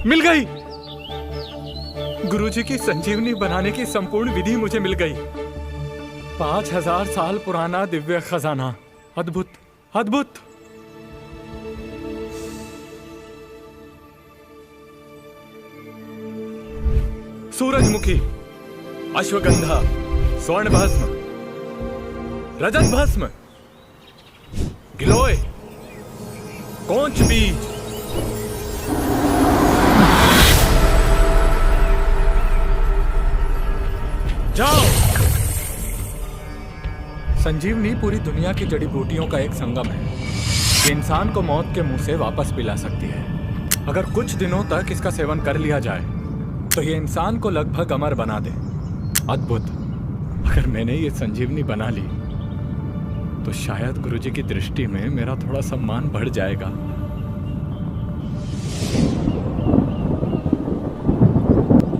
मिल गई। गुरुजी की संजीवनी बनाने की संपूर्ण विधि मुझे मिल गई। 5000 साल पुराना दिव्य खजाना। अद्भुत, अद्भुत। सूरजमुखी, अश्वगंधा, स्वर्ण भस्म, रजत भस्म, गिलोय, कौंच बीज, जाओ। संजीवनी पूरी दुनिया की जड़ी बूटियों का एक संगम है। ये इंसान को मौत के मुंह से वापस पिला सकती है। अगर कुछ दिनों तक इसका सेवन कर लिया जाए तो ये इंसान को लगभग अमर बना दे। अद्भुत। अगर मैंने ये संजीवनी बना ली तो शायद गुरुजी की दृष्टि में मेरा थोड़ा सम्मान बढ़ जाएगा।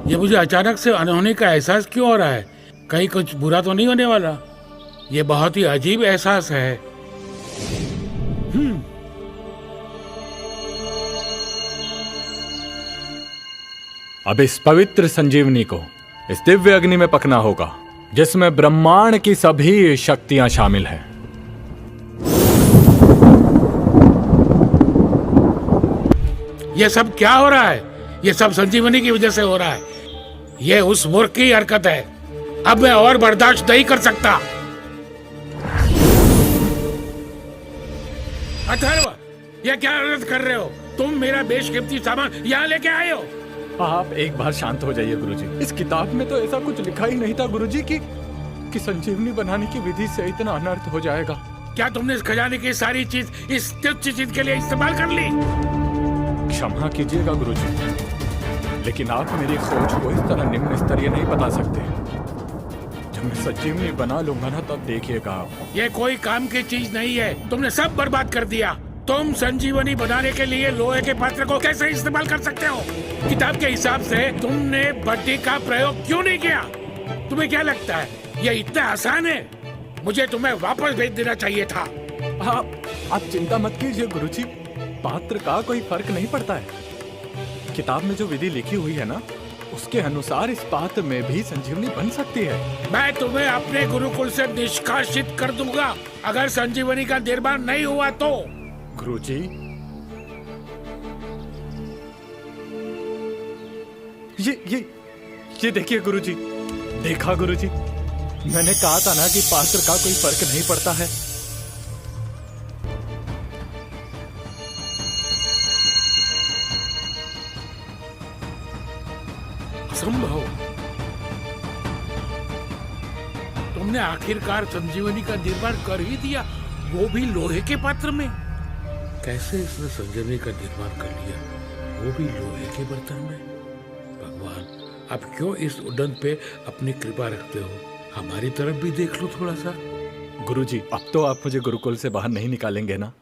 ये मुझे अचानक से अनहोनी का एहसास क्यों हो रहा है? कहीं कुछ बुरा तो नहीं होने वाला? ये बहुत ही अजीब एहसास है। अब इस पवित्र संजीवनी को इस दिव्य अग्नि में पकना होगा जिसमें ब्रह्मांड की सभी शक्तियां शामिल हैं। ये सब क्या हो रहा है? ये सब संजीवनी की वजह से हो रहा है। ये उस मूर्ख की हरकत है। अब मैं और बर्दाश्त नहीं कर सकता। अथर्व, ये क्या हरकत कर रहे हो? तुम मेरा बेशकीमती सामान यहाँ लेके आए हो। आप एक बार शांत हो जाइए गुरुजी। इस किताब में तो ऐसा कुछ लिखा ही नहीं था गुरुजी कि संजीवनी बनाने की विधि से इतना अनर्थ हो जाएगा। क्या तुमने इस खजाने की सारी चीज इस तुच्छ चीज के लिए इस्तेमाल कर ली? क्षमा कीजिएगा गुरुजी, लेकिन आप मेरी सोच को इस तरह निम्न स्तरीय नहीं बता सकते। जब मैं संजीवनी बना लूंगा ना तब देखिएगा आप। ये कोई काम की चीज नहीं है। तुमने सब बर्बाद कर दिया। तुम संजीवनी बनाने के लिए लोहे के पात्र को कैसे इस्तेमाल कर सकते हो? किताब के हिसाब से तुमने भट्टी का प्रयोग क्यों नहीं किया? तुम्हें क्या लगता है ये इतना आसान है? मुझे तुम्हें वापस भेज देना चाहिए था। आप चिंता मत कीजिए गुरुजी, पात्र का कोई फर्क नहीं पड़ता है। किताब में जो विधि लिखी हुई है ना, उसके अनुसार इस पात्र में भी संजीवनी बन सकती है। मैं तुम्हें अपने गुरुकुल से निष्कासित कर दूंगा अगर संजीवनी का निर्माण नहीं हुआ तो। गुरुजी, ये देखिए गुरुजी। देखा गुरुजी, मैंने कहा था ना कि पात्र का कोई फर्क नहीं पड़ता है। असंभव। तुमने आखिरकार संजीवनी का निर्माण कर ही दिया, वो भी लोहे के पात्र में। कैसे इसने संजीवनी का निर्माण कर लिया, वो भी लोहे के बर्तन में? भगवान, अब क्यों इस उद्दंड पे अपनी कृपा रखते हो? हमारी तरफ भी देख लो थोड़ा सा। गुरुजी, अब तो आप मुझे गुरुकुल से बाहर नहीं निकालेंगे ना?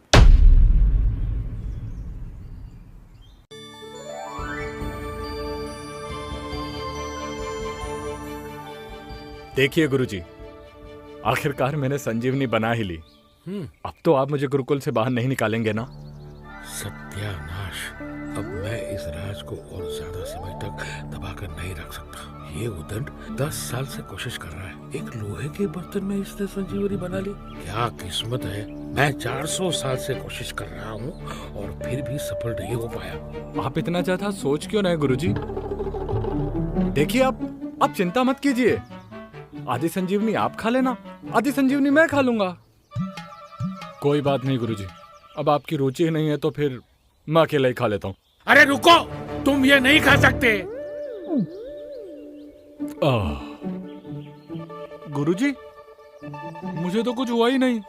देखिए गुरुजी, आखिरकार मैंने संजीवनी बना ही ली। अब तो आप मुझे गुरुकुल से बाहर नहीं निकालेंगे ना? सत्यानाश, अब मैं इस राज को और ज्यादा समय तक दबाकर नहीं रख सकता। ये उदंड 10 साल से कोशिश कर रहा है। एक लोहे के बर्तन में इसने संजीवनी बना ली। क्या किस्मत है। मैं 400 साल से कोशिश कर रहा हूँ और फिर भी सफल नहीं हो पाया। आप इतना ज्यादा सोच क्यों रहे गुरुजी? देखिए, आप चिंता मत कीजिए। आधी संजीवनी आप खा लेना, आधी संजीवनी मैं खा लूंगा। कोई बात नहीं गुरुजी, अब आपकी रुचि नहीं है तो फिर मैं अकेला ही खा लेता हूँ। अरे रुको, तुम ये नहीं खा सकते। गुरुजी, मुझे तो कुछ हुआ ही नहीं।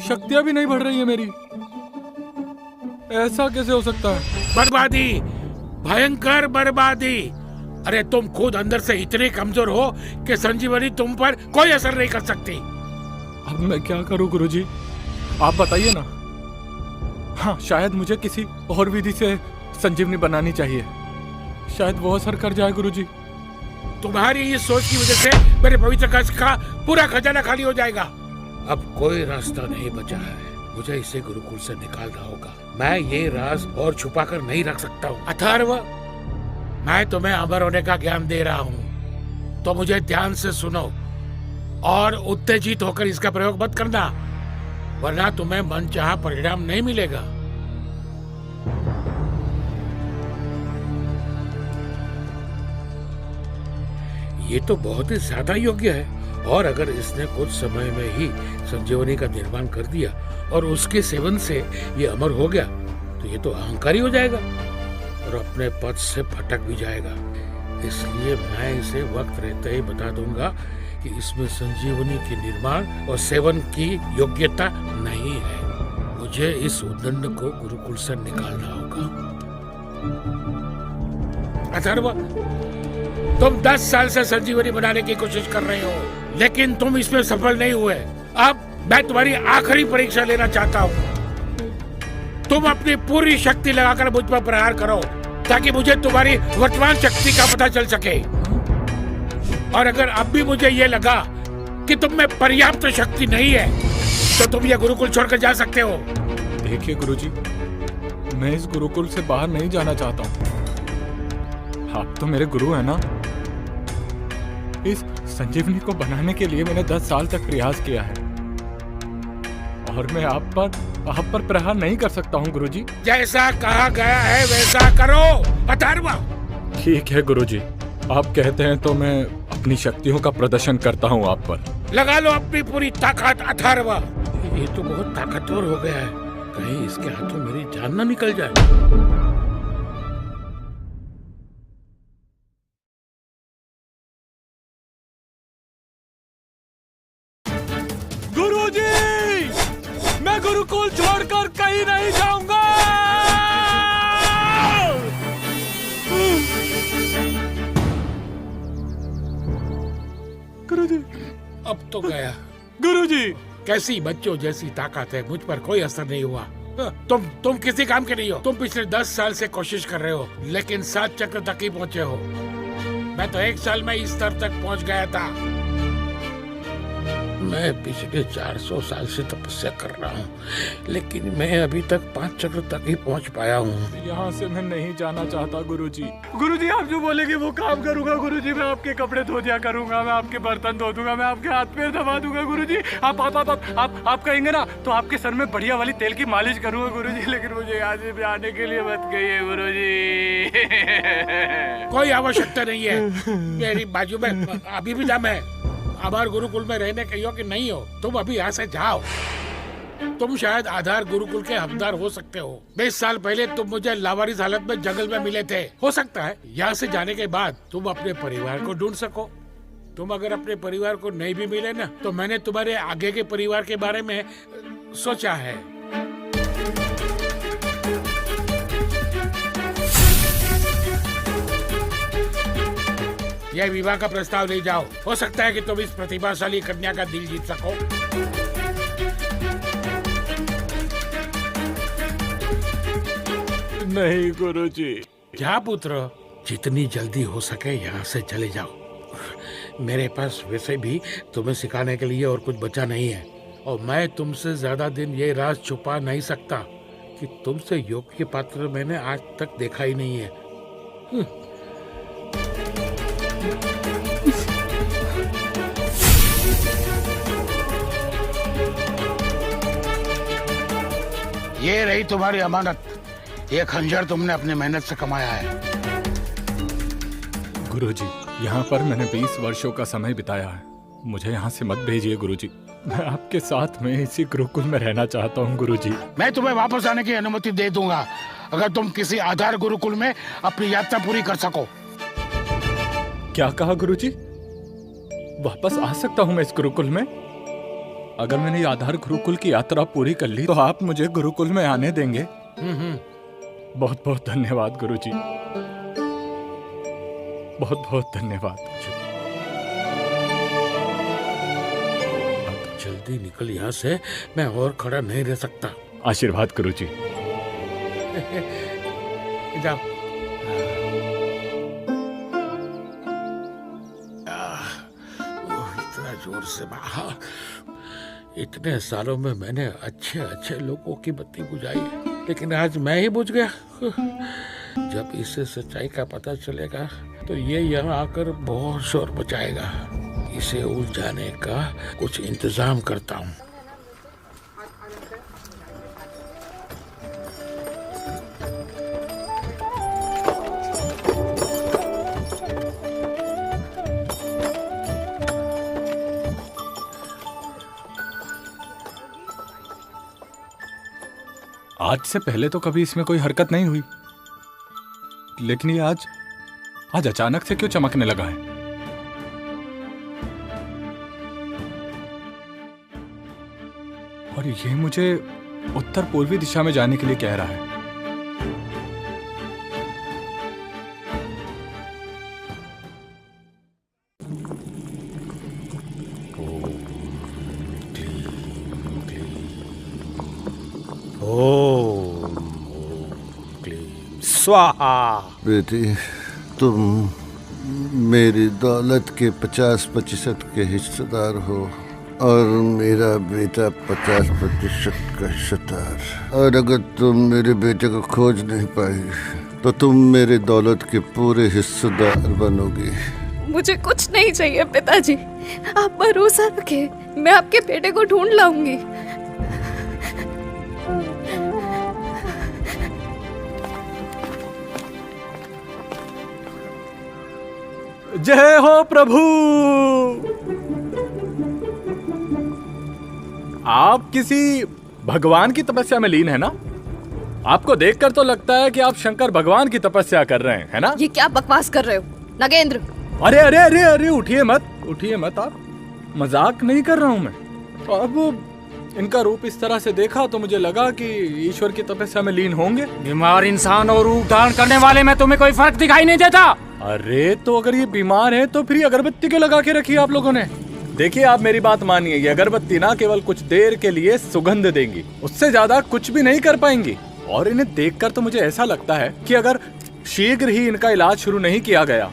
शक्तियां भी नहीं बढ़ रही है मेरी। ऐसा कैसे हो सकता है? बर्बादी, भयंकर बर्बादी। अरे तुम खुद अंदर से इतने कमजोर हो कि संजीवनी तुम पर कोई असर नहीं कर सकती। अब मैं क्या करूं गुरुजी, आप बताइए ना। हाँ, शायद मुझे किसी और विधि से संजीवनी बनानी चाहिए। शायद वो असर कर जाए गुरुजी। तुम्हारी इस सोच की वजह से मेरे पवित्र कक्ष का पूरा खजाना खाली हो जाएगा। अब कोई रास्ता नहीं बचा है। मुझे इसे गुरुकुल से निकालना होगा। मैं ये राज और छुपा कर नहीं रख सकता हूँ। अथर्व, मैं तुम्हें अमर होने का ज्ञान दे रहा हूँ, तो मुझे ध्यान से सुनो और उत्तेजित होकर इसका प्रयोग मत करना, वरना तुम्हें मनचाहा परिणाम नहीं मिलेगा। ये तो बहुत ही ज्यादा योग्य है, और अगर इसने कुछ समय में ही संजीवनी का निर्माण कर दिया और उसके सेवन से ये अमर हो गया, तो ये तो अहंकारी हो जाएगा और अपने पद से भटक भी जाएगा। इसलिए मैं इसे वक्त रहते ही बता दूंगा कि इसमें संजीवनी के निर्माण और सेवन की योग्यता नहीं है। मुझे इस उद्दंड को गुरुकुल से निकालना होगा। अथर्व, तुम 10 साल से संजीवनी बनाने की कोशिश कर रहे हो, लेकिन तुम इसमें सफल नहीं हुए। अब मैं तुम्हारी आखिरी परीक्षा लेना चाहता हूँ। तुम अपनी पूरी शक्ति लगाकर मुझ पर प्रहार करो, ताकि मुझे तुम्हारी वर्तमान शक्ति का पता चल सके। और अगर अब भी मुझे ये लगा कि तुम में पर्याप्त शक्ति नहीं है, तो तुम ये गुरुकुल छोड़कर जा सकते हो। देखिए गुरुजी, मैं इस गुरुकुल से बाहर नहीं जाना चाहता हूँ। आप तो मेरे गुरु हैं ना। इस संजीवनी को बनाने के लिए मैंने 10 साल तक प्रयास किया है, और मैं आप पर प्रहार नहीं कर सकता हूँ गुरुजी। जैसा कहा गया है वैसा करो अथर्व। ठीक है गुरुजी, आप कहते हैं तो मैं अपनी शक्तियों का प्रदर्शन करता हूँ आप पर। लगा लो अपनी पूरी ताकत अथर्व। ये तो बहुत ताकतवर हो गया है, कहीं इसके हाथों मेरी जान न निकल जाए। गुरुजी, मैं गुरुकुल छोड़कर कहीं नहीं जाऊंगा। गुरुजी, अब तो गया। गुरुजी, कैसी बच्चों जैसी ताकत है, मुझ पर कोई असर नहीं हुआ। तुम किसी काम के नहीं हो। तुम पिछले 10 साल से कोशिश कर रहे हो, लेकिन 7 चक्र तक ही पहुँचे हो। मैं तो 1 साल में इस स्तर तक पहुँच गया था। मैं पिछले 400 साल से तपस्या कर रहा हूँ, लेकिन मैं अभी तक 5 चक्र तक ही पहुँच पाया हूँ। यहाँ से मैं नहीं जाना चाहता गुरुजी। गुरुजी, आप जो बोलेंगे वो काम करूंगा गुरुजी। मैं आपके कपड़े धो दिया करूंगा, मैं आपके बर्तन धो दूंगा, मैं आपके हाथ पैर दबा दूंगा गुरुजी। आप कहेंगे ना तो आपके सर में बढ़िया वाली तेल की मालिश करूंगा गुरुजी। लेकिन मुझे यहाँ से आने के लिए मत कहिए गुरुजी। कोई आवश्यकता नहीं है, मेरी बाजू में अभी भी दम है। अमर गुरुकुल में रहने के योग्य नहीं हो, तुम अभी यहाँ से जाओ। तुम शायद आधार गुरुकुल के हकदार हो सकते हो। 20 साल पहले तुम मुझे लावारिस हालत में जंगल में मिले थे। हो सकता है यहाँ से जाने के बाद तुम अपने परिवार को ढूंढ सको। तुम अगर अपने परिवार को नहीं भी मिले ना, तो मैंने तुम्हारे आगे के परिवार के बारे में सोचा है। यह विवाह का प्रस्ताव ले जाओ। हो सकता है कि तुम इस प्रतिभाशाली कन्या का दिल जीत सको। नहीं गुरुजी। जा पुत्र, जितनी जल्दी हो सके यहाँ से चले जाओ। मेरे पास वैसे भी तुम्हें सिखाने के लिए और कुछ बचा नहीं है, और मैं तुमसे ज्यादा दिन ये राज छुपा नहीं सकता कि तुमसे योग्य पात्र मैंने आज तक देखा ही नहीं है। ये रही तुम्हारी अमानत। ये खंजर तुमने अपनी मेहनत से कमाया है। गुरुजी, यहाँ पर मैंने 20 वर्षों का समय बिताया है। मुझे यहाँ से मत भेजिए गुरुजी। मैं आपके साथ में इसी गुरुकुल में रहना चाहता हूँ गुरुजी। मैं तुम्हें वापस आने की अनुमति दे दूंगा, अगर तुम किसी आधार गुरुकुल में अपनी यात्रा पूरी कर सको। क्या कहा गुरुजी? वापस आ सकता हूँ मैं इस गुरुकुल में? अगर मैंने आधार गुरुकुल की यात्रा पूरी कर ली तो आप मुझे गुरुकुल में आने देंगे? बहुत बहुत धन्यवाद गुरुजी, बहुत बहुत धन्यवाद। अब जल्दी निकल यहाँ से, मैं और खड़ा नहीं रह सकता। आशीर्वाद गुरुजी। जाओ। इतना जोर से बाहर, इतने सालों में मैंने अच्छे अच्छे लोगों की बत्ती बुझाई है, लेकिन आज मैं ही बुझ गया। जब इसे सच्चाई का पता चलेगा तो ये यहाँ आकर बहुत शोर मचाएगा। इसे उलझाने का कुछ इंतजाम करता हूँ। आज से पहले तो कभी इसमें कोई हरकत नहीं हुई, लेकिन ये आज अचानक से क्यों चमकने लगा है? और ये मुझे उत्तर पूर्वी दिशा में जाने के लिए कह रहा है। ओम क्लीम स्वाहा। बेटी, तुम मेरी दौलत के 50% के हिस्सेदार हो और मेरा बेटा 50% का हिस्सेदार। और अगर तुम मेरे बेटे को खोज नहीं पाई तो तुम मेरी दौलत के पूरे हिस्सेदार बनोगी। मुझे कुछ नहीं चाहिए पिताजी, आप भरोसा रखें, मैं आपके बेटे को ढूंढ लाऊंगी। जय हो प्रभु। आप किसी भगवान की तपस्या में लीन है ना? आपको देखकर तो लगता है कि आप शंकर भगवान की तपस्या कर रहे हैं, है ना? ये क्या बकवास कर रहे हो नगेंद्र? अरे अरे अरे अरे, उठिए मत आप। मजाक नहीं कर रहा हूं मैं। अब इनका रूप इस तरह से देखा तो मुझे लगा कि ईश्वर की तपस्या में लीन होंगे। बीमार इंसान और रूप धारण करने वाले में तुम्हें कोई फर्क दिखाई नहीं देता? अरे तो अगर ये बीमार है तो फिर अगरबत्ती क्यों लगा के रखी आप लोगों ने? देखिए, आप मेरी बात मानिए, ये अगरबत्ती ना केवल कुछ देर के लिए सुगंध देंगी, उससे ज्यादा कुछ भी नहीं कर पाएंगी। और इन्हें देखकर तो मुझे ऐसा लगता है कि अगर शीघ्र ही इनका इलाज शुरू नहीं किया गया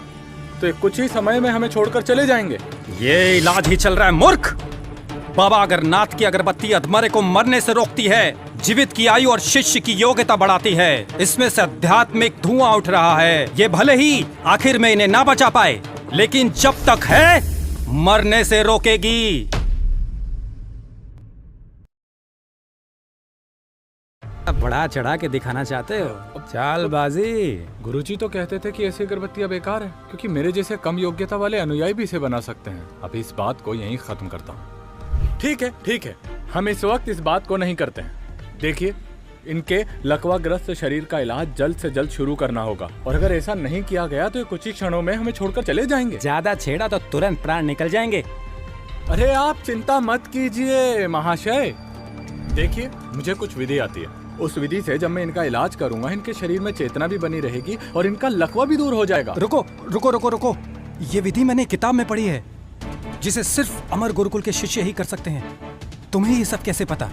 तो ये कुछ ही समय में हमें छोड़कर चले जाएंगे। ये इलाज ही चल रहा है मूर्ख। बाबा अगरनाथ की अगरबत्ती अधमरे को मरने से रोकती है, जीवित की आयु और शिष्य की योग्यता बढ़ाती है। इसमें से आध्यात्मिक धुआं उठ रहा है। ये भले ही आखिर में इन्हें ना बचा पाए, लेकिन जब तक है मरने से रोकेगी। बड़ा चढ़ा के दिखाना चाहते हो? चालबाजी। गुरुजी तो कहते थे कि ऐसी अगरबत्तियां बेकार है, क्योंकि मेरे जैसे कम योग्यता वाले अनुयायी भी इसे बना सकते हैं। अभी इस बात को यहीं खत्म करता हूँ। ठीक है, हम इस वक्त इस बात को नहीं करते हैं। देखिए, इनके लकवाग्रस्त शरीर का इलाज जल्द से जल्द शुरू करना होगा, और अगर ऐसा नहीं किया गया तो कुछ ही क्षणों में हमें छोड़कर चले जाएंगे। ज्यादा छेड़ा तो तुरंत प्राण निकल जाएंगे। अरे आप चिंता मत कीजिए महाशय। देखिए, मुझे कुछ विधि आती है। उस विधि से जब मैं इनका इलाज करूंगा, इनके शरीर में चेतना भी बनी रहेगी और इनका लकवा भी दूर हो जाएगा। रुको। ये विधि मैंने किताब में पढ़ी है, जिसे सिर्फ अमर गुरुकुल के शिष्य ही कर सकते हैं। तुम्हें ये सब कैसे पता?